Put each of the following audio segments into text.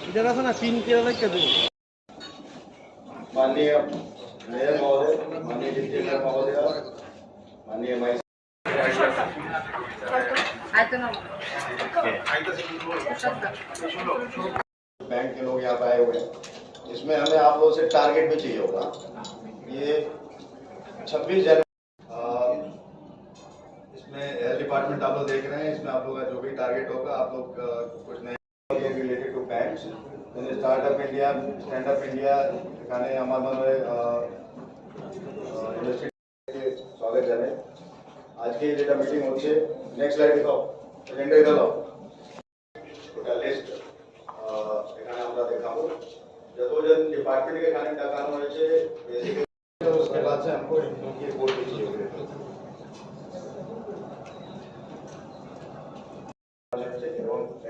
इधर आसो ना 3 के अलग कर दो। माननीय मेयर महोदय, माननीय डिप्टी मेयर महोदय, माननीय वाइस बैंक के लोग यहाँ पे आए हुए हैं। इसमें हमें आप लोगों से टारगेट भी चाहिए होगा। ये 26 जनवरी इसमें हेल्थ डिपार्टमेंट आप लोग देख रहे हैं। इसमें आप लोग का जो भी टारगेट होगा, आप लोग कुछ नए related to banks, startup India, stand up India এখানে আমার মনে হয় ইন্ডাস্ট্রি স্বাগত জানাই। আজকে যেটা মিটিং হচ্ছে, নেক্সট স্লাইড দেখাও, এজেন্ডা দেখাও, ওটা লিস্ট এখানে আমরা দেখাবো। যতজন ডিপার্টমেंट के खाने ডাকানো হয়েছে बेसिकली उसके बाद से हमको इनकी रिपोर्ट भी चाहिए होगी।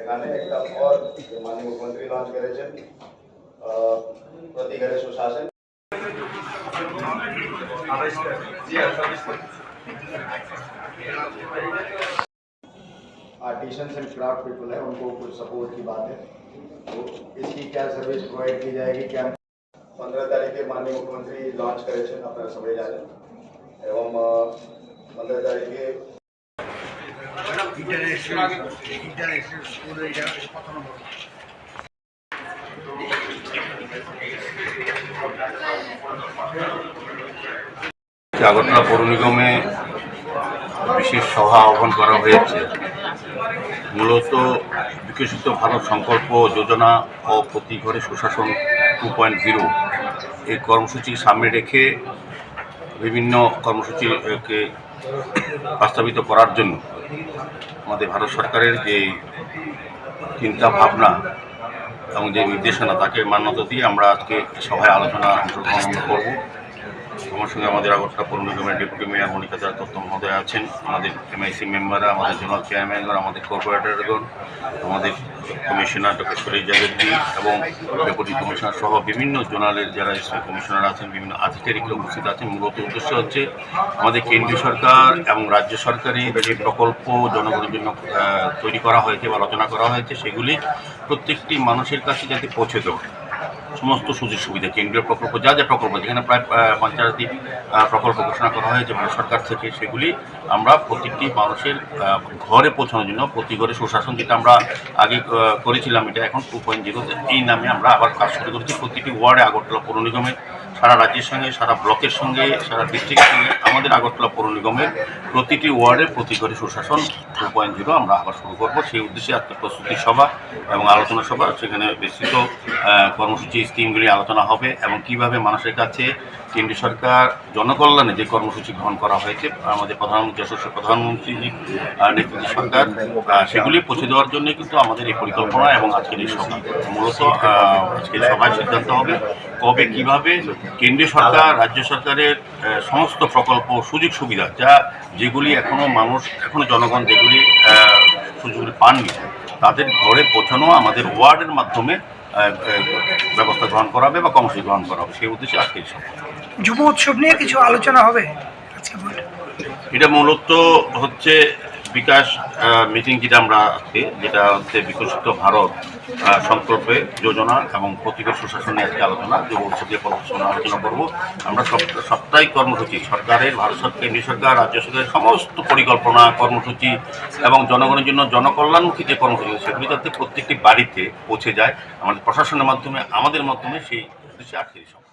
এখানে একটা और माननीय मुख्यमंत्री लॉन्च করেছেন प्रति घरे सुशासन। आर्टिशंस एंड क्राफ्ट पीपल है, उनको कुछ सपोर्ट की बात है। तो इसकी क्या सर्विस प्रोवाइड की जाएगी, क्या 15 तारीख के माननीय मुख्यमंत्री लॉन्च करेছেন আপনারা সবাই জানেন। এবং 15 তারিখে ইন্টারন্যাশনাল স্কুল এটা কত নম্বর আগরতলা পৌর নিগমে বিশেষ সভা আহ্বান করা হয়েছে। মূলত বিকশিত ভারত সংকল্প যোজনা ও প্রতি ঘরে সুশাসন 2.0 এই কর্মসূচি সামনে রেখে বিভিন্ন কর্মসূচিকে বাস্তবায়িত করার জন্য আমাদের ভারত সরকারের যে চিন্তা ভাবনা এবং যে নির্দেশনা, তাকে মান্যতা দিয়ে আমরা আজকে সভায় আলোচনা অংশগ্রহণ করব। আমার সঙ্গে আমাদের আগরতলা পৌর নিগমের ডেপুটি মেয়র মনিকা দত্ত মহোদয় আছেন, আমাদের MIC মেম্বাররা, আমাদের জোনাল চেয়ারম্যানগণ, আমাদের কর্পোরেটরগণ, আমাদের কমিশনার ডক্টর শরীর জাভেদজি এবং ডেপুটি কমিশনার সহ বিভিন্ন জোনালের যারা স্টেট কমিশনার আছেন, বিভিন্ন আধিকারিকরা উপস্থিত আছেন। মূলত উদ্দেশ্য হচ্ছে আমাদের কেন্দ্রীয় সরকার এবং রাজ্য সরকারের যে প্রকল্প জনগণের জন্য তৈরি করা হয়েছে বা রচনা করা হয়েছে, সেগুলি প্রত্যেকটি মানুষের কাছে যাতে পৌঁছে দেওয়া, সমস্ত সুযোগ সুবিধা, কেন্দ্রীয় প্রকল্প যা যা প্রকল্প, যেখানে প্রায় 50টি প্রকল্প ঘোষণা করা হয়েছে ভারত সরকার থেকে, সেগুলি আমরা প্রত্যেকটি মানুষের ঘরে পৌঁছানোর জন্য প্রতি ঘরে সুশাসন, যেটা আমরা আগে করেছিলাম, এটা এখন 2.0 এই নামে আমরা আবার কাজ শুরু করেছি। প্রতিটি ওয়ার্ডে আগরতলা পৌর নিগমের সারা রাজ্যের সঙ্গে, সারা ব্লকের সঙ্গে, সারা ডিস্ট্রিক্টের সঙ্গে আমাদের আগরতলা পৌর নিগমের প্রতিটি ওয়ার্ডে প্রতি ঘরে সুশাসন 2.0 আমরা আবার শুরু করব। সেই উদ্দেশ্যে আজকে প্রস্তুতি সভা এবং আলোচনা সভা, সেখানে বিস্তৃত কর্মসূচি স্কিমগুলি আলোচনা হবে এবং কিভাবে মানুষের কাছে কেন্দ্রীয় সরকার জনকল্যাণে যে কর্মসূচি গ্রহণ করা হয়েছে আমাদের প্রধানমন্ত্রী যশস্বী প্রধানমন্ত্রী নেতৃত্ব সরকার, সেগুলি পৌঁছে দেওয়ার জন্য কিন্তু আমাদের এই পরিকল্পনা এবং আজকের এই সভা। মূলত আজকের সভায় সিদ্ধান্ত হবে কবে কিভাবে কেন্দ্রীয় সরকার, রাজ্য সরকারের সমস্ত প্রকল্প, সুযোগ সুবিধা যেগুলি এখনো জনগণ যেগুলি সুযোগগুলি পাননি, তাদের ঘরে পৌঁছানো আমাদের ওয়ার্ডের মাধ্যমে ব্যবস্থা গ্রহণ করা হবে বা কর্মসূচি গ্রহণ করা হবে। সেই উদ্দেশ্যে আজকে এই সভা। যুব উৎসব নিয়ে কিছু আলোচনা হবে আজকে। এটা মূলত হচ্ছে বিকাশ মিটিং, যেটা হচ্ছে বিকশিত ভারত সংকল্পে যোজনা এবং প্রতিকূল সুশাসন নিয়ে আজকে আলোচনা, যুব উৎসব দিয়ে আলোচনা করব। আমরা সবটাই কর্মসূচি সরকারের, ভারত সরকার, কেন্দ্রীয় সরকার, রাজ্য সরকারের সমস্ত পরিকল্পনা, কর্মসূচি এবং জনগণের জন্য জনকল্যাণমুখী যে কর্মসূচি, সেগুলি যাতে প্রত্যেকটি বাড়িতে পৌঁছে যায় আমাদের প্রশাসনের মাধ্যমে, আমাদের মাধ্যমে, সেই উদ্দেশ্যে আজকে এই সভা।